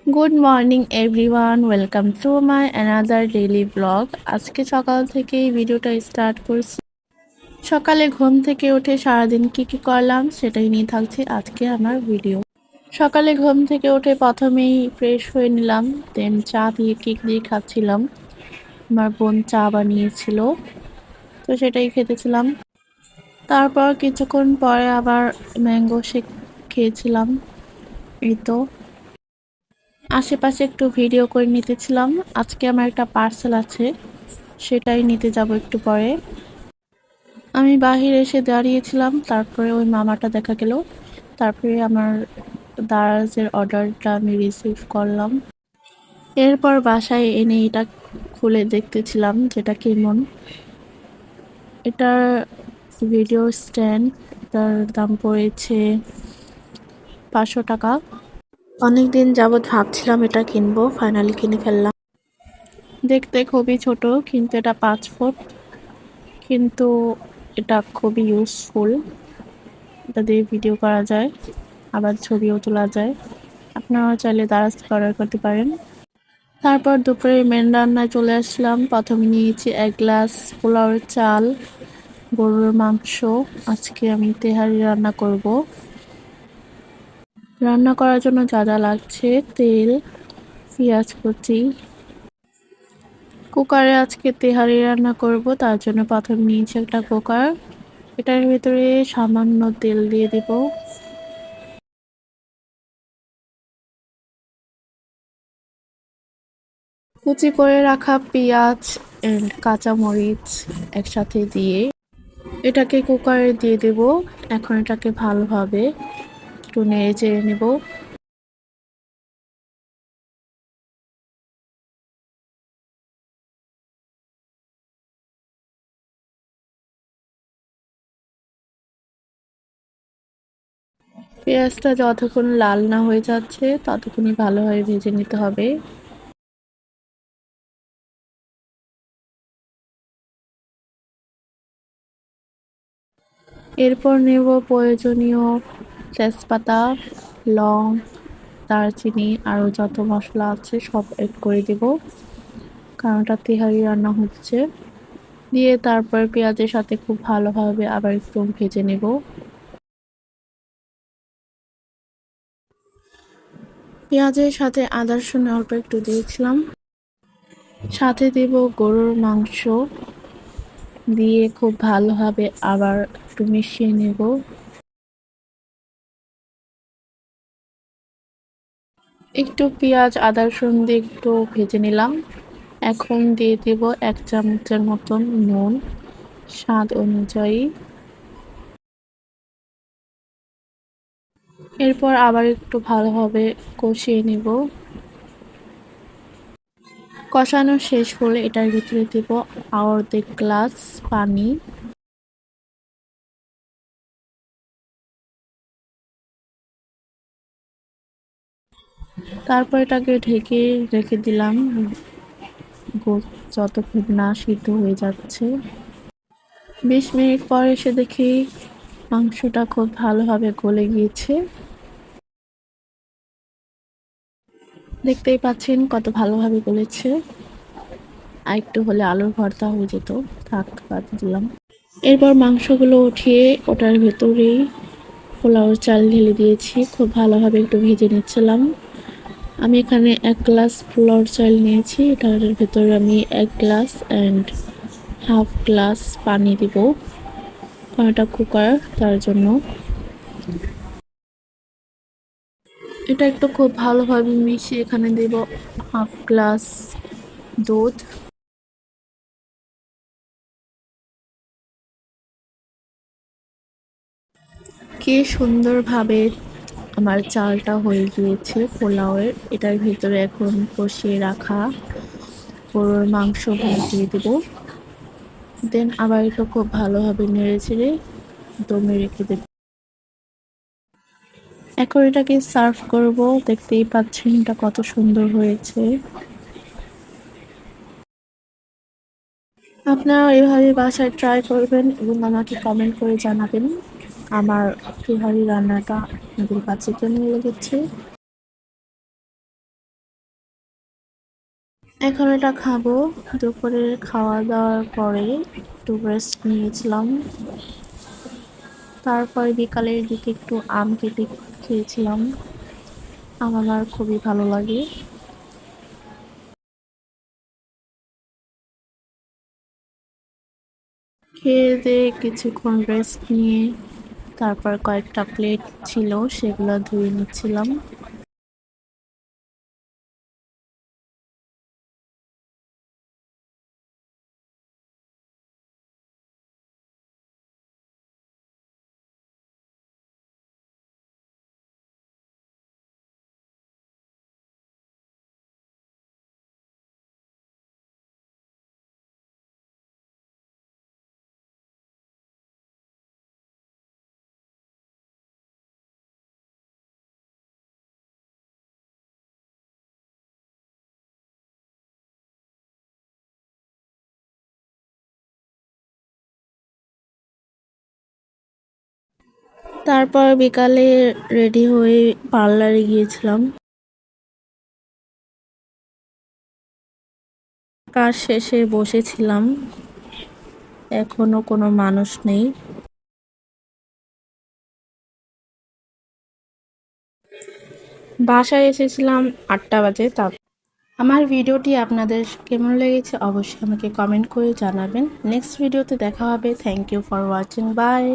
Good morning everyone, welcome to my another daily blog. আজকে সকাল থেকেই ভিডিওটা স্টার্ট করছি। সকালে ঘুম থেকে উঠে সারাদিন কি করলাম সেটাই নিয়ে থাকছে আজকে আমার ভিডিও। সকালে ঘুম থেকে উঠে প্রথমেই ফ্রেশ হয়ে নিলাম, দেন চা দিয়ে কেক দিয়ে খাচ্ছিলাম। আমার বোন চা বানিয়েছিল, তো সেটাই খেতেছিলাম। তারপর কিছুক্ষণ পরে আবার ম্যাঙ্গো শেক খেয়েছিলাম। এই তো আশেপাশে একটু ভিডিও করে নিতেছিলাম। আজকে আমার একটা পার্সেল আছে, সেটাই নিতে যাব একটু পরে। আমি বাহিরে এসে দাঁড়িয়েছিলাম, তারপরে ওই মামাটা দেখা গেল। তারপরে আমার দারাজের অর্ডারটা আমি রিসিভ করলাম। এরপর বাসায় এনে এটা খুলে দেখতেছিলাম যেটা কেমন। এটার ভিডিও স্ট্যান্ড, এটার দাম পড়েছে 500 টাকা। অনেকদিন যাবৎ ভাবছিলাম এটা কিনবো, ফাইনালি কিনে ফেললাম। দেখতে খুবই ছোট, কিন্তু এটা 5 ফুট, কিন্তু এটা খুবই ইউজফুল। এটা দিয়ে ভিডিও করা যায়, আবার ছবিও তোলা যায়। আপনারা চাইলে দারাজ থেকে অর্ডার করতে পারেন। তারপর দুপুরে মেন রান্নায় চলে আসলাম। প্রথমে নিয়েছি 1 গ্লাস পোলাওয়ের চাল, গরুর মাংস। আজকে আমি তেহারি রান্না করব। রান্না করার জন্য যা যা লাগছে: তেল, পেঁয়াজ কুচি। কুকারে আজকে তেহারি রান্না করব, তার জন্য প্রথমে নিয়েছি একটা কুকার। এটার ভিতরে সামান্য তেল দিয়ে দিব। কুচি করে রাখা পেঁয়াজ এন্ড কাঁচামরিচ একসাথে দিয়ে এটাকে কুকারে দিয়ে দেব। এখন এটাকে ভালোভাবে একটু নেড়ে চেড়ে নেব। পেঁয়াজটা যতক্ষণ লাল না হয়ে যাচ্ছে ততক্ষণই ভালোভাবে ভেজে নিতে হবে। এরপর নেব প্রয়োজনীয় তেজপাতা, লং, দারচিনি, আরও যত মশলা আছে সব এড করে দেব, কারণ এটা তেহারি রান্না হচ্ছে। দিয়ে তারপর পেঁয়াজের সাথে খুব ভালোভাবে আবার একটু ভেজে নেব। পেঁয়াজের সাথে আদা রসুন অল্প একটু দিয়েছিলাম। সাথে দেব গরুর মাংস, দিয়ে খুব ভালোভাবে আবার একটু মিশিয়ে নেব। একটু পেঁয়াজ আদা রসুন দিয়ে একটু ভেজে নিলাম। এখন দিয়ে দেব 1 চামচের মতন নুন, স্বাদ অনুযায়ী। এরপর আবার একটু ভালোভাবে কষিয়ে নেব। কষানো শেষ হলে এটার ভিতরে দেব অর্ধেক গ্লাস পানি। তারপর এটাকে ঢেকে রেখে দিলাম যতক্ষণ না সিদ্ধ হয়ে যাচ্ছে। 20 মিনিট পর এসে দেখি মাংসটা খুব ভালোভাবে গলে গিয়েছে। দেখতেই পাচ্ছেন কত ভালোভাবে গলেছে। আর একটু হলে আলুর ভর্তা হয়ে যেত, থাক বাদ দিলাম। এরপর মাংসগুলো উঠিয়ে ওটার ভেতরেই পোলাওর চাল ঢেলে দিয়েছি। খুব ভালোভাবে একটু ভেজে নিচ্ছিলাম। আমি এখানে 1 গ্লাস পোলাওর চাল নিয়েছি, এটার ভেতরে আমি 1 গ্লাস অ্যান্ড হাফ গ্লাস পানি দিব, কারণ এটা কুকার, তার জন্য। এটা একটু খুব ভালোভাবে মিশিয়ে এখানে দেব হাফ গ্লাস দুধ। কি সুন্দরভাবে আমার চালটা হয়ে গিয়েছে পোলাওয়ের। এটার ভিতরে এখন কষিয়ে রাখা গরুর মাংস দিয়ে দেব। দেন আবার একটু খুব ভালোভাবে নেড়ে চেড়ে দমে রেখে দেব। এখন এটাকে সার্ভ করব। দেখতেই পাচ্ছেন এটা কত সুন্দর হয়েছে। আপনারা এভাবে বাসায় ট্রাই করবেন এবং আমাকে কমেন্ট করে জানাবেন আমার তেহারি রান্নাটা আপনাদের কাছে কেমন লেগেছে। এখন এটা খাবো। দুপুরে খাওয়া দাওয়ার পরে একটু রেস্ট নিয়েছিলাম। তারপর বিকালের দিকে একটু আম কেটে খেয়েছিলাম। আম আমার খুবই ভালো লাগে। খেয়ে দিয়ে কিছুক্ষণ রেস্ট নিয়ে তারপর কয়েকটা প্লেট ছিল সেগুলো ধুয়ে নিচ্ছিলাম। তারপর বিকালে রেডি হয়ে পার্লারে গিয়েছিলাম। কাজ শেষে বসেছিলাম, এখনো কোনো মানুষ নেই। বাসায় এসেছিলাম 8টা বাজে। আমার ভিডিওটি আপনাদের কেমন লেগেছে অবশ্যই আমাকে কমেন্ট করে জানাবেন। নেক্সট ভিডিওতে দেখা হবে। Thank you for watching, bye.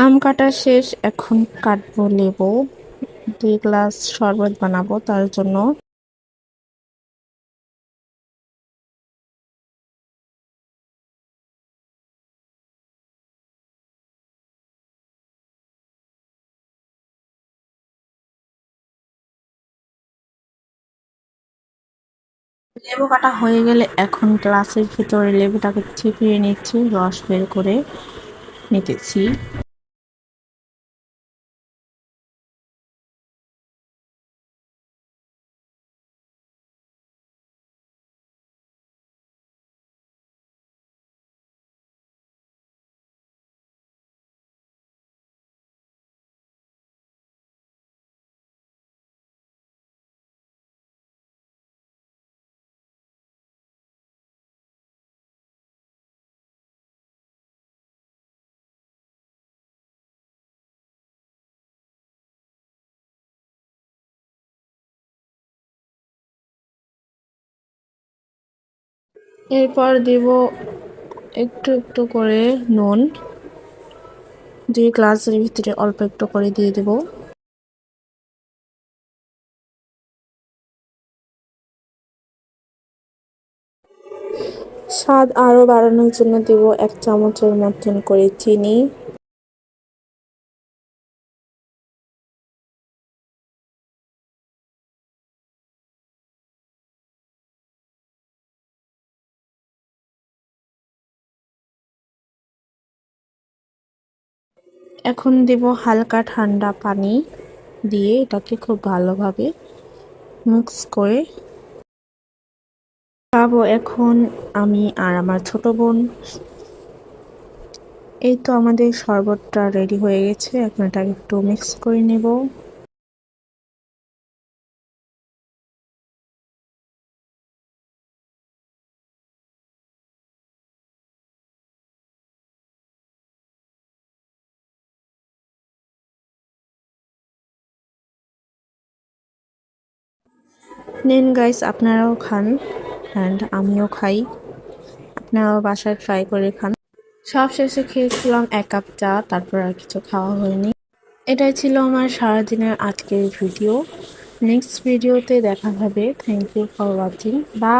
আম কাটা শেষ, এখন কাটবো লেবু। 2 গ্লাস শরবত বানাবো তার জন্য। লেবু কাটা হয়ে গেলে এখন গ্লাসের ভিতরে লেবুটাকে চিপিয়ে নিচ্ছি, রস বের করে নিতেছি। এরপর দেব একটু একটু করে নুন। 2 গ্লাসের ভিতরে অল্প একটু করে দিয়ে দেব। স্বাদ আরো বাড়ানোর জন্য দেব 1 চামচের মতন করে চিনি। এখন দেব হালকা ঠান্ডা পানি, দিয়ে এটাকে খুব ভালোভাবে মিক্স করে খাবো এখন আমি আর আমার ছোট বোন। এই তো আমাদের শরবতটা রেডি হয়ে গেছে, এখন এটাকে একটু মিক্স করে নেব। নেন গাইস, আপনারাও খান অ্যান্ড আমিও খাই, আপনারাও বাসায় ট্রাই করে খান। সব শেষে খেয়েছিলাম 1 কাপ চা, তারপর আর কিছু খাওয়া হয়নি। এটাই ছিল আমার সারাদিনের আজকের ভিডিও। নেক্সট ভিডিওতে দেখা হবে। Thank you for watching. By.